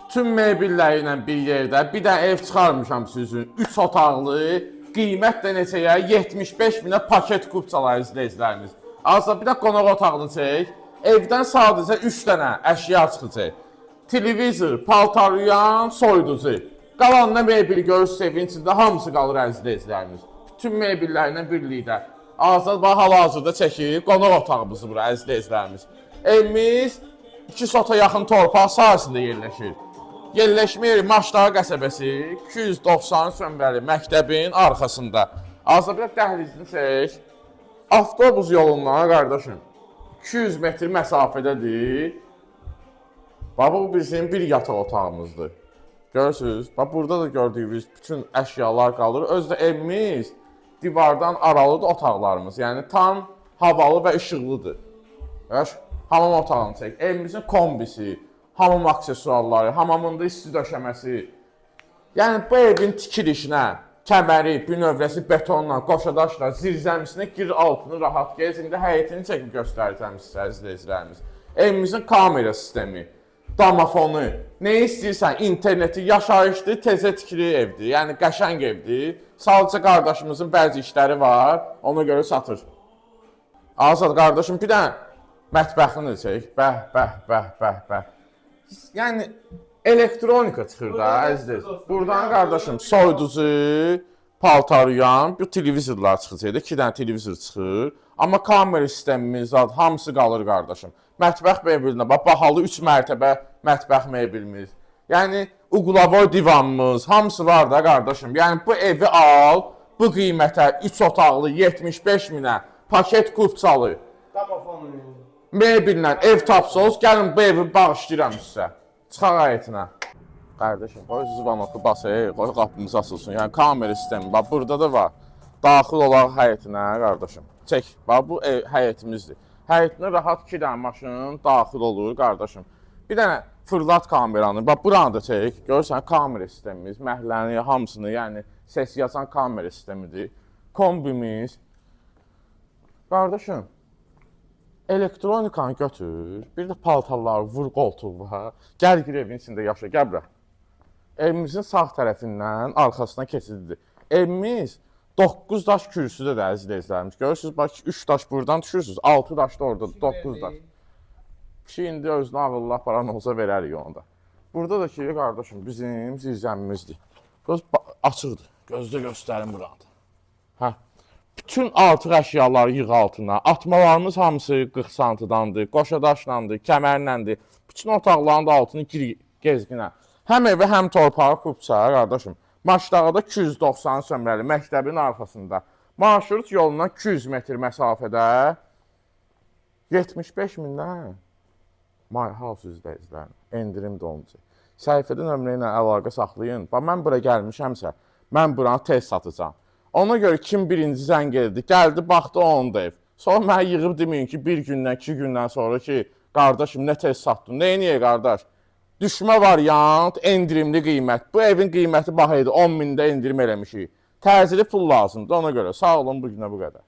Bütün mebelləri ilə bir yerdə bir də ev çıxarmışam sizin. 3 otaqlı, qiymət də neçəyə? 75 minə paket kupçalar izləyicilərimiz. Azda bir də qonaq otağını çək. Evdən sadəcə 3 dənə əşya çıxacaq. Televizor, paltaryan, soyuducu. Qalanına mebeli görürsünüz evin içində hamısı qalır izləyicilərimiz. Bütün mebellərlə birlikdə. Azad hal-hazırda çəkir qonaq otağımızı bura izləyicilərimiz. Evimiz 2 sota yaxın torpaq sahəsində yerləşir. Yerləşmə yeri Maçdağı qəsəbəsi 290 sömrəli məktəbin arxasında. Azad bir dəhlizini çək. Avtobus yolundan qardaşım 200 metr məsafədədir. Bu bizim bir yataq otağımızdır. Görürsünüz, burada da gördüyünüz bütün əşyalar qalır. Özdə evimiz divardan aralıdır otaqlarımız. Yəni tam havalı və işıqlıdır. Hamam otağını çək. Evimizin kombisi, hamam aksesuarları, hamamında isti döşəməsi. Yəni bu evin tikilişinə, kəməri, bünövrəsi betonla, qoşadaşla, zirzəmisinə gir altını rahat gez. İndi həyətini çəkib göstərəcəm sizə izləyicilərimiz. Evimizin kamera sistemi, damafonu, nə istəyirsən, interneti, yaşayışdır, tezə tikili evdir. Yəni qəşəng evdir. Sadəcə qardaşımızın bəzi işləri var, ona görə satır. Azad qardaşım, bir də mətbəxini çək. Bəh. Yəni elektronika çıxır da, əziz. Buradan qardaşım soyuducu, paltaryan, bu televizorlar çıxacaq. 2 dənə televizor çıxır. Amma kamera sistemimiz, hamısı qalır qardaşım. Mətbəx mebelinə bax, bahalı 3 mərtəbə mətbəx mebelimiz. Yəni uqlavoy divanımız, hamısı var da qardaşım. Yəni bu evi al, bu qiymətə 3 otaqlı 75 minə paket kupçalı. Mebellə ev tapsınız, gəlin bu evi bağışlayıram sizə. Çıxaq həyətinə. Qardaşım, qoy zıvanoku basayıq, qoy qapımız açılsın. Yəni kamera sistemi, bax burada da var. Daxil olaq həyətinə, qardaşım. Çək, bax bu həyətimizdir. Həyətinə rahat 2 dənə maşın daxil olur, qardaşım. Bir dənə fırlat kameranı, bax buranı da çək. Görürsən, kamera sistemimiz, məhəllənin hamısını, yəni səs yazan kamera sistemidir. Kombimiz. Qardaşım, elektronikanı götür, bir də paltarları vur qoltuğa, gəl gir evin içində yaşa, gəl bura. Evimizin sağ tərəfindən arxasına keçididir. Evimiz 9 daş kürsüdə də əzizlərimiz. Görürsünüz, bax 3 daş buradan düşürsünüz, 6 daş da orada, 9 daş. Ki, indi özünə ağıllı aparan olsa verərik onu da. Burada da ki, qardaşım, bizim zirzəmimizdir. Göz açıqdır, gözdə göstərim buranı. Hə. Bütün artıq əşyaları yığ altına. Atmalarımız hamısı 40 santidandır, qoşadaşlandır, kəmərləndir. Bütün otaqların da altını gir gezginə. Həm evi, həm torpağı kupça, qardaşım. Maçdağda 290 sömrəli məktəbin arxasında. Marşrut yolundan 200 metr məsafədə 75 mindən My House izləyicilərim, endirim də olacaq. Səhifədə nömrə ilə əlaqə saxlayın. Bax, mən bura gəlmişəmsə, mən buranı tez satacağam. Ona görə kim birinci zəng edildi, gəldi, baxdı onun da ev. Sonra mənə yığıb deməyin ki, bir gündən, 2 gündən sonra ki, qardaşım, nə tez satdın, neyə qardaş? Düşmə variant, endirimli qiymət. Bu evin qiyməti bax idi, 10 mində endirim eləmişik. Təcili pul lazımdır, ona görə. Sağ olun, bugünə bu qədər.